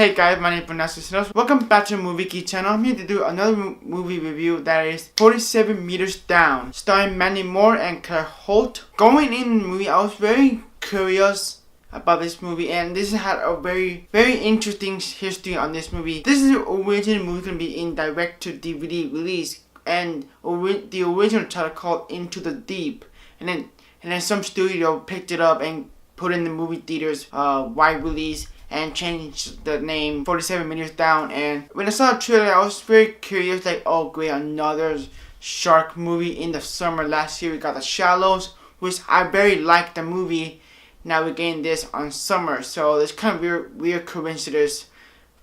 Hey guys, my name is Vanessa. Welcome back to the Movie Geek channel. I'm here to do another movie review that is 47 Meters Down, starring Mandy Moore and Claire Holt. Going in the movie, I was very curious about this movie, and this had a very interesting history on this movie. This is the original movie going to be in direct-to-DVD release, and the original title called Into the Deep, and then some studio picked it up and put in the movie theaters wide release and changed the name 47 Meters Down. And when I saw the trailer, I was very curious, like, oh great, another shark movie in the summer. Last year we got The Shallows, which I very liked the movie. Now we're getting this on summer, so it's kind of weird coincidence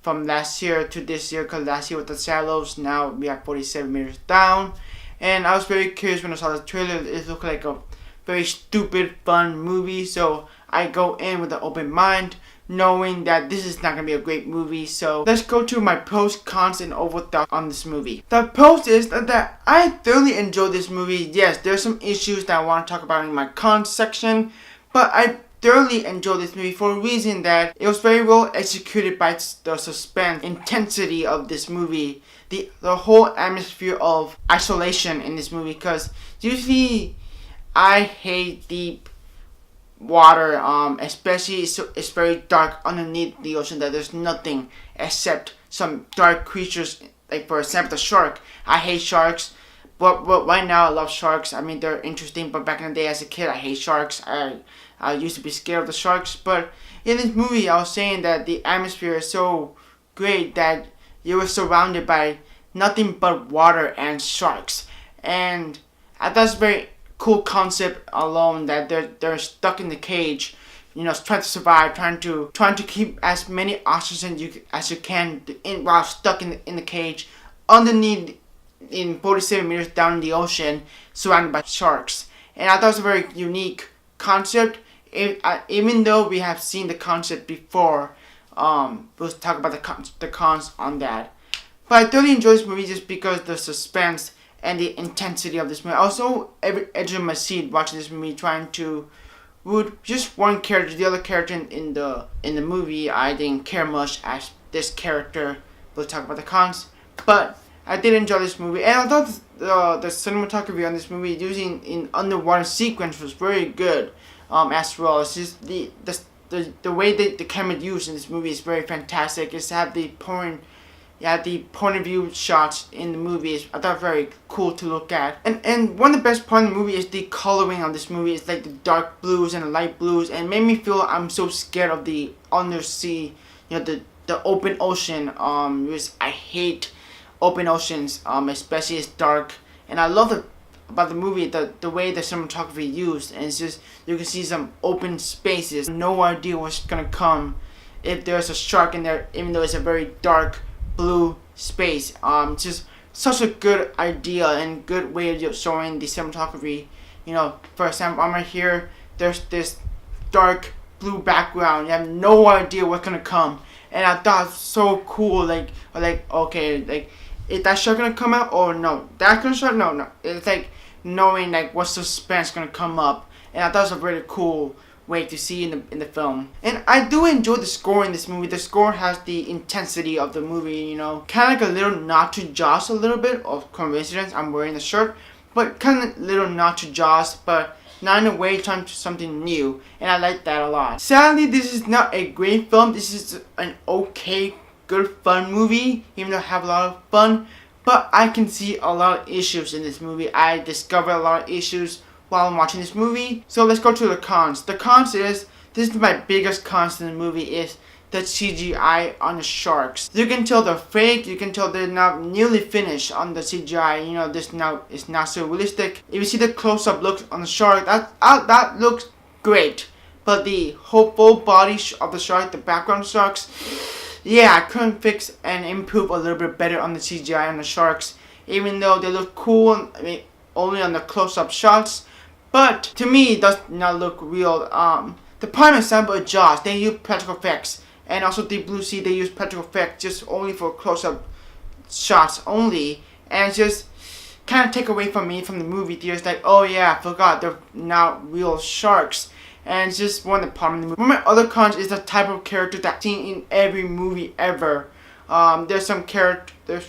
from last year to this year, because last year with The Shallows, now we have 47 Meters Down. And I was very curious when I saw the trailer. It looked like a very stupid fun movie, so I go in with an open mind, knowing that this is not going to be a great movie. So let's go to my pros, cons, and overthought on this movie. The pros is that I thoroughly enjoyed this movie. Yes, there's some issues that I want to talk about in my cons section, but I thoroughly enjoyed this movie for a reason that it was very well executed by the suspense, intensity of this movie, the whole atmosphere of isolation in this movie, because usually I hate deep water, especially it's very dark underneath the ocean, that there's nothing except some dark creatures, like for example the shark. I hate sharks, but right now I love sharks. I mean, they're interesting, but back in the day as a kid I hate sharks. I used to be scared of the sharks, but in this movie I was saying that the atmosphere is so great that you were surrounded by nothing but water and sharks, and I thought it's very cool concept alone, that they're stuck in the cage, trying to survive, trying to keep as many oxygen as you can while stuck in the cage underneath in 47 meters down in the ocean, surrounded by sharks. And I thought it was a very unique concept. Even though we have seen the concept before, we'll talk about the cons on that. But I thoroughly enjoyed this movie just because the suspense and the intensity of this movie. Also, every edge of my seat watching this movie, trying to root just one character. The other character in the movie, I didn't care much as this character. We'll talk about the cons, but I did enjoy this movie, and I thought the cinematography on this movie using in underwater sequence was very good, as well. It's just the way that the camera used in this movie is very fantastic. It's have the point of view shots in the movies. I thought very cool to look at. And one of the best parts of the movie is the coloring of this movie. It's like the dark blues and the light blues, and it made me feel I'm so scared of the undersea, the open ocean. Because I hate open oceans, especially it's dark. And I love about the movie the way the cinematography used, and it's just you can see some open spaces. No idea what's gonna come if there's a shark in there, even though it's a very dark blue space. Just such a good idea and good way of showing the cinematography. For example, I'm right here, there's this dark blue background, you have no idea what's gonna come, and I thought it was so cool. Like okay, like, is that shark gonna come out or no? That gonna shark? No. It's like knowing like what suspense gonna come up, and I thought it was a really cool way to see in the film. And I do enjoy the score in this movie. The score has the intensity of the movie, kind of like a little nod to Jaws, a little bit of coincidence. I'm wearing the shirt, but kind of little nod to Jaws, but not in a way trying to something new, and I like that a lot. Sadly, this is not a great film. This is an okay, good, fun movie, even though I have a lot of fun, but I can see a lot of issues in this movie. I discovered a lot of issues while I'm watching this movie. So let's go to the cons. The cons is, this is my biggest cons in the movie, is the CGI on the sharks. You can tell they're fake, you can tell they're not nearly finished on the CGI, this now is not so realistic. If you see the close-up looks on the shark, that looks great, but the whole full body of the shark, the background sharks, yeah, I couldn't fix and improve a little bit better on the CGI on the sharks, even though they look cool, only on the close-up shots. But to me, it does not look real. The prime example is Jaws. They use practical effects, and also Deep Blue Sea. They use practical effects just only for close-up shots only, and just kind of take away from me from the movie theaters. Like, oh yeah, I forgot they're not real sharks. and it's just one of the problems in the movie. One of my other cons is the type of character that's seen in every movie ever. There's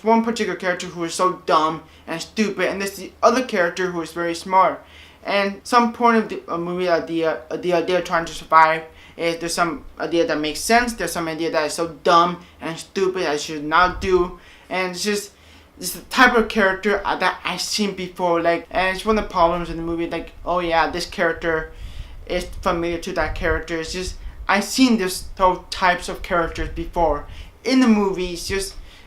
one particular character who is so dumb and stupid, and there's the other character who is very smart. And some point of the movie idea of trying to survive is there's some idea that makes sense, there's some idea that is so dumb and stupid I should not do, and it's the type of character that I've seen before, like, and it's one of the problems in the movie, like, oh yeah, this character is familiar to that character. It's just, I've seen those types of characters before in the movie.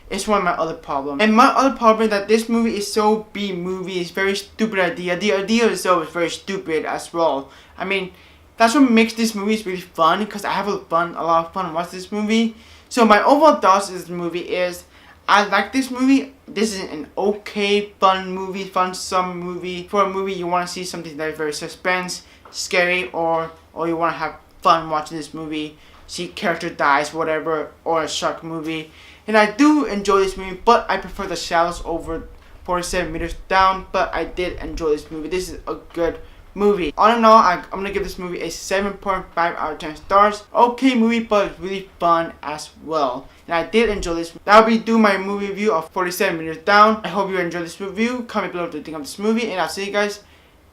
It's one of my other problems. And my other problem is that this movie is so B-movie. It's very stupid idea. The idea itself is very stupid as well. I mean, that's what makes this movie really fun, because I have a lot of fun watching this movie. So my overall thoughts of this movie is, I like this movie. This is an okay, fun movie, fun-some movie. For a movie you want to see something that is very suspense, scary, or you want to have fun watching this movie, see character dies, whatever, or a shark movie. And I do enjoy this movie, but I prefer The Shallows over 47 Meters Down, but I did enjoy this movie. This is a good movie. All in all, I'm going to give this movie a 7.5 out of 10 stars. Okay movie, but it's really fun as well. And I did enjoy this. That'll be my movie review of 47 Meters Down. I hope you enjoyed this review. Comment below what you think of this movie, and I'll see you guys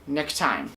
next time.